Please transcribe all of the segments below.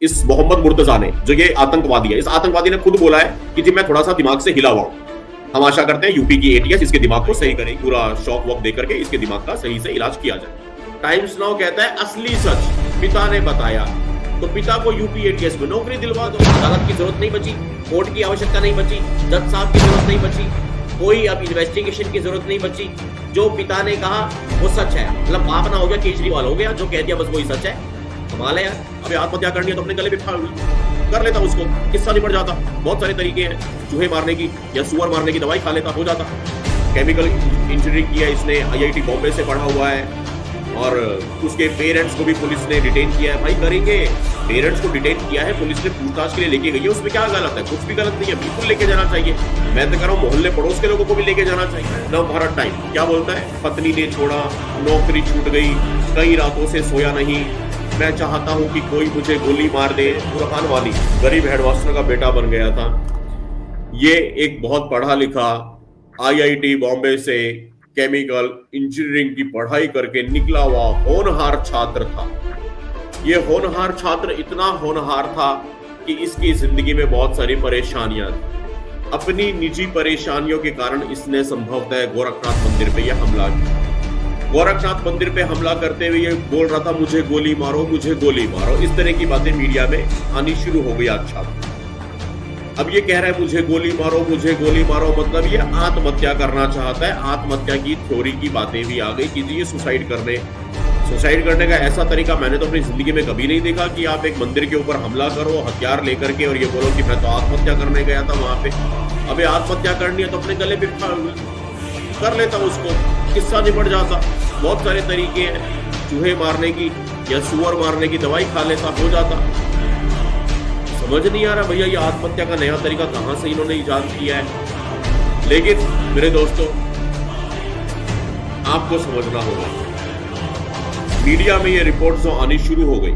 इस मोहम्मद मुर्तजा ने, जो ये आतंकवादी है, इस आतंकवादी ने खुद बोला है कि जी मैं थोड़ा सा दिमाग से हिला हुआ हूं। हम आशा करते हैं यूपी की एटीएस इसके दिमाग को सही करेगी, पूरा शॉक वॉक देकर के इसके दिमाग का सही से इलाज किया जाए। टाइम्स नाउ कहता है असली सच पिता ने बताया, तो पिता को यूपी एटीएस में नौकरी दिलवा दो। अदालत की जरूरत नहीं बची, कोर्ट की आवश्यकता नहीं बची, जज साहब की जरूरत नहीं बची, कोई अब इन्वेस्टिगेशन की जरूरत नहीं बची। जो पिता ने कहा वो सच है, मतलब बाप ना हो गया केजरीवाल हो गया, जो कह दिया बस वही सच है। कमाल है यार। अबे आत्महत्या करनी है तो अपने गले पे कर लेता उसको, किस्सा निपट जाता। बहुत सारे तरीके हैं, चूहे मारने की या सुअर मारने की दवाई खा लेता, हो जाता। केमिकल इंजीनियरिंग किया इसने, आईआईटी बॉम्बे से पढ़ा हुआ है, और उसके पेरेंट्स को भी पुलिस ने डिटेन किया है। भाई करेंगे, पेरेंट्स को डिटेन किया है, पुलिस ने पूछताछ के लिए लेके गई है, उसमें क्या गलत है? कुछ भी गलत नहीं है, बिल्कुल लेके जाना चाहिए। मैं तो कह रहा हूँ मोहल्ले पड़ोस के लोगों को भी लेके जाना चाहिए। नव भारत टाइम क्या बोलता है? पत्नी ने छोड़ा, नौकरी छूट गई, कई रातों से सोया नहीं, मैं चाहता हूं कि कोई मुझे गोली मार दे। बुरहान वाली गरीब हेडमास्टर का बेटा बन गया था। ये एक बहुत पढ़ा लिखा आईआईटी बॉम्बे से केमिकल इंजीनियरिंग की पढ़ाई करके निकला हुआ होनहार छात्र था। ये होनहार छात्र इतना होनहार था कि इसकी जिंदगी में बहुत सारी परेशानियां थी। अपनी निजी परेशानियों के कारण इसने संभवतः गोरखनाथ मंदिर पे यह हमला किया। गोरखनाथ मंदिर पे हमला करते हुए ये बोल रहा था मुझे गोली मारो, मुझे गोली मारो। इस तरह की बातें मीडिया में आनी शुरू हो गई। अच्छा, अब ये कह रहा है मुझे गोली मारो, मुझे गोली मारो, मतलब ये आत्महत्या करना चाहता है। आत्महत्या की थ्योरी की बातें भी आ गई कि ये सुसाइड करने का ऐसा तरीका मैंने तो अपनी जिंदगी में कभी नहीं देखा कि आप एक मंदिर के ऊपर हमला करो हथियार लेकर के और ये बोलो कि मैं तो आत्महत्या करने गया था वहां पे। अबे आत्महत्या करनी है तो अपने गले पे कर लेता उसको, किस्सा निपट जाता। बहुत सारे तरीके हैं, चूहे मारने की या सुअर मारने की दवाई खा लेता, हो जाता। समझ नहीं आ रहा भैया ये आत्महत्या का नया तरीका कहां से इन्होंने इजाद किया है। लेकिन मेरे दोस्तों आपको समझना होगा, मीडिया में ये रिपोर्ट जो आनी शुरू हो गई,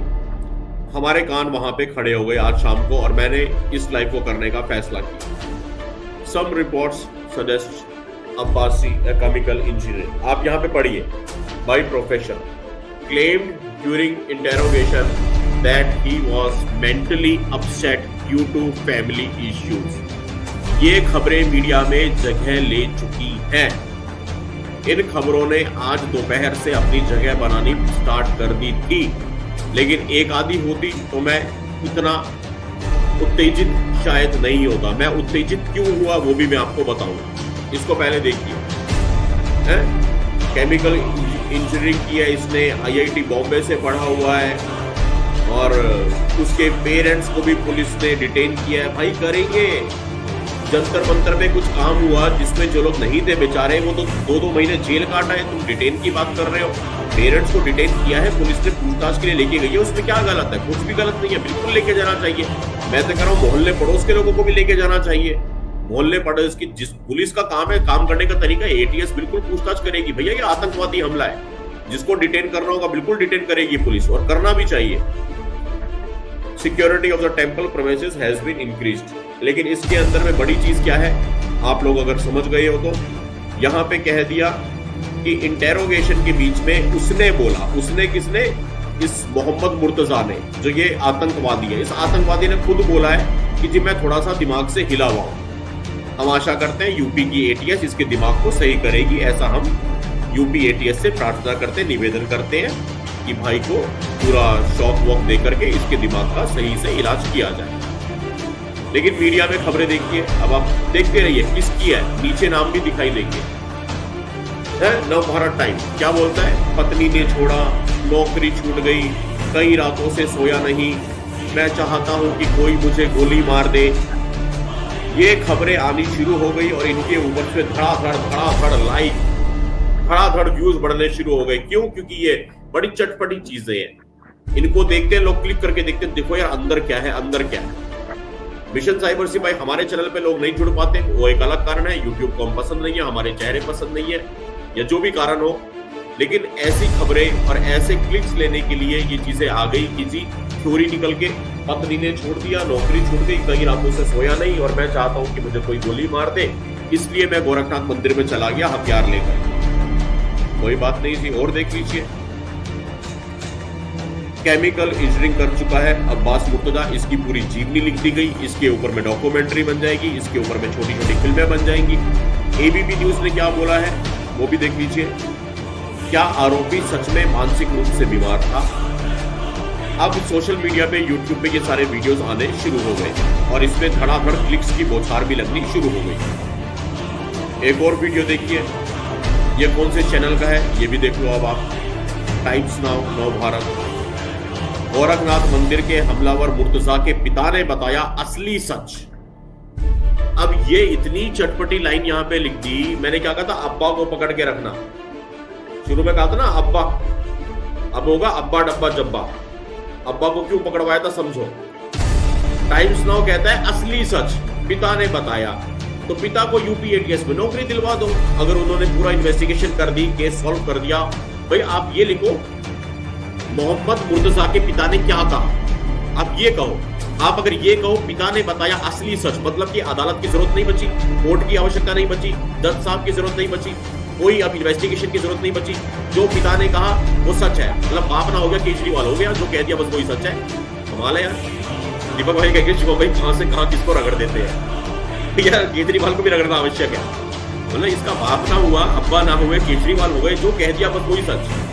हमारे कान वहां पे खड़े हो गए आज शाम को, और मैंने इस लाइव को करने का फैसला किया। Some reports suggest Abbasi a chemical engineer, आप यहाँ पे पढ़िए, by profession claimed during interrogation that he was mentally upset due to family issues। ये खबरें मीडिया में जगह ले चुकी हैं। इन खबरों ने आज दोपहर से अपनी जगह बनानी स्टार्ट कर दी थी, लेकिन एक आधी होती तो मैं इतना उत्तेजित शायद नहीं होता। मैं उत्तेजित क्यों हुआ वो भी मैं आपको बताऊंगा। इसको पहले देखिए, केमिकल इंजीनियरिंग किया इसने, आईआईटी बॉम्बे से पढ़ा हुआ है, और उसके पेरेंट्स को भी पुलिस ने डिटेन किया है। भाई करेंगे, जंतर मंतर में कुछ काम हुआ जिसमें जो लोग नहीं थे बेचारे वो तो 2-2 महीने जेल काटा है, तुम डिटेन की बात कर रहे हो। पेरेंट्स को डिटेन किया है, पुलिस ने पूछताछ के लिए लेके गई है, उसमें क्या गलत है? कुछ भी गलत नहीं है, बिल्कुल लेके जाना चाहिए। मैं तो कह रहा हूँ मोहल्ले पड़ोस के लोगों को भी लेके जाना चाहिए। मोहल्ले पड़ोस की जिस पुलिस का काम है, काम करने का तरीका, एटीएस बिल्कुल पूछताछ करेगी। भैया ये आतंकवादी हमला है, जिसको डिटेन करना होगा बिल्कुल डिटेन करेगी पुलिस, और करना भी चाहिए। Security of the temple premises has been increased. लेकिन इसके अंदर में बड़ी चीज क्या है, आप लोग अगर समझ गए हो तो यहाँ पे कह दिया कि इंटेरोगेशन के बीच में उसने बोला, उसने किसने? इस मोहम्मद मुर्तजा ने, जो ये आतंकवादी है, इस आतंकवादी ने खुद बोला है कि जी मैं थोड़ा सा दिमाग से हिला हुआ हूं। हम आशा करते हैं यूपी की एटीएस इसके दिमाग को सही करेगी, ऐसा हम यूपी एटीएस से प्रार्थना करते, निवेदन करते हैं कि भाई को पूरा शॉक वॉक दे करके इसके दिमाग का सही से इलाज किया जाए। लेकिन मीडिया में खबरें देखिए, अब आप देखते रहिए किसकी है, नीचे नाम भी दिखाई देंगे। नव भारत टाइम क्या बोलता है? पत्नी ने छोड़ा, नौकरी छूट गई, कई रातों से सोया नहीं, मैं चाहता हूं कि कोई मुझे गोली मार दे। ये खबरें आनी शुरू हो गई और इनके ऊपर से धड़ाधड़ लाइक, धड़ाधड़ व्यूज बढ़ने शुरू हो गए। क्यों? क्योंकि ये बड़ी चटपटी चीजें हैं, इनको देखते हैं लोग, क्लिक करके देखते हैं, देखो यार अंदर क्या है, अंदर क्या है। मिशन साइबर से भाई हमारे चैनल पे लोग नहीं जुड़ पाते, वो एक अलग कारण है, यूट्यूब को हम पसंद नहीं है, हमारे चेहरे पसंद नहीं है, या जो भी कारण हो। लेकिन ऐसी खबरें और ऐसे क्लिक्स लेने के लिए ये चीजें आ गई कि जी थ्योरी निकल के पत्नी ने छोड़ दिया, नौकरी छूट गई, कई रातों से सोया नहीं, और मैं चाहता हूं कि मुझे कोई गोली मार दे, इसलिए मैं गोरखनाथ मंदिर में चला गया हथियार लेकर। कोई बात नहीं थी। और देख लीजिए, केमिकल इंजीनियरिंग कर चुका है अब्बास मुर्तजा। इसकी पूरी जीवनी लिख दी गई, इसके ऊपर में डॉक्यूमेंट्री बन जाएगी, इसके ऊपर में छोटी छोटी फिल्में बन जाएंगी। एबीपी न्यूज ने क्या बोला है वो भी देख लीजिए। क्या आरोपी सच में मानसिक रूप से बीमार था? अब सोशल मीडिया पे, यूट्यूब पे ये सारे वीडियोस आने शुरू हो गए और इसमें धड़ाधड़ क्लिक्स की बौछार भी लगनी शुरू हो गई। एक और वीडियो देखिए, ये कौन से चैनल का है ये भी देख लो अब आप। टाइम्स नाउ, नव भारत। गोरखनाथ मंदिर के हमलावर मुर्तजा के पिता ने बताया असली सच। अब ये इतनी चटपटी लाइन यहां पे लिख दी। मैंने क्या कहा था, अब्बा को पकड़ के रखना। शुरू में कहा था ना अब्बा, अब होगा अब्बा डब्बा जब्बा। अब्बा को क्यों पकड़वाया था समझो। टाइम्स नाउ कहता है असली सच, पिता ने बताया। तो पिता को यूपी एटीएस में नौकरी दिलवा दो। अगर उन्होंने पूरा इन्वेस्टिगेशन कर दी, केस सॉल्व कर दिया, भाई आप ये लिखो मोहम्मद मुर्तजा के पिता ने क्या कहा। आप ये कहो, आप अगर ये कहो पिता ने बताया असली सच, मतलब कि अदालत की जरूरत नहीं बची, कोर्ट की आवश्यकता नहीं बची, जज साहब की जरूरत नहीं बची, कोई अब इन्वेस्टिगेशन की जरूरत नहीं बची। जो पिता ने कहा वो सच है। मतलब बाप ना हो गया केजरीवाल हो गया, जो कह दिया बस वही सच है। कमाल है यार। दीपक भाई कह के भाई कहां से कहां किसको रगड़ देते हैं यार। केजरीवाल को भी रगड़ना आवश्यक है। मतलब इसका बाप ना हुआ, अब्बा ना हुए, केजरीवाल हो गए, जो कह दिया बस वही सच।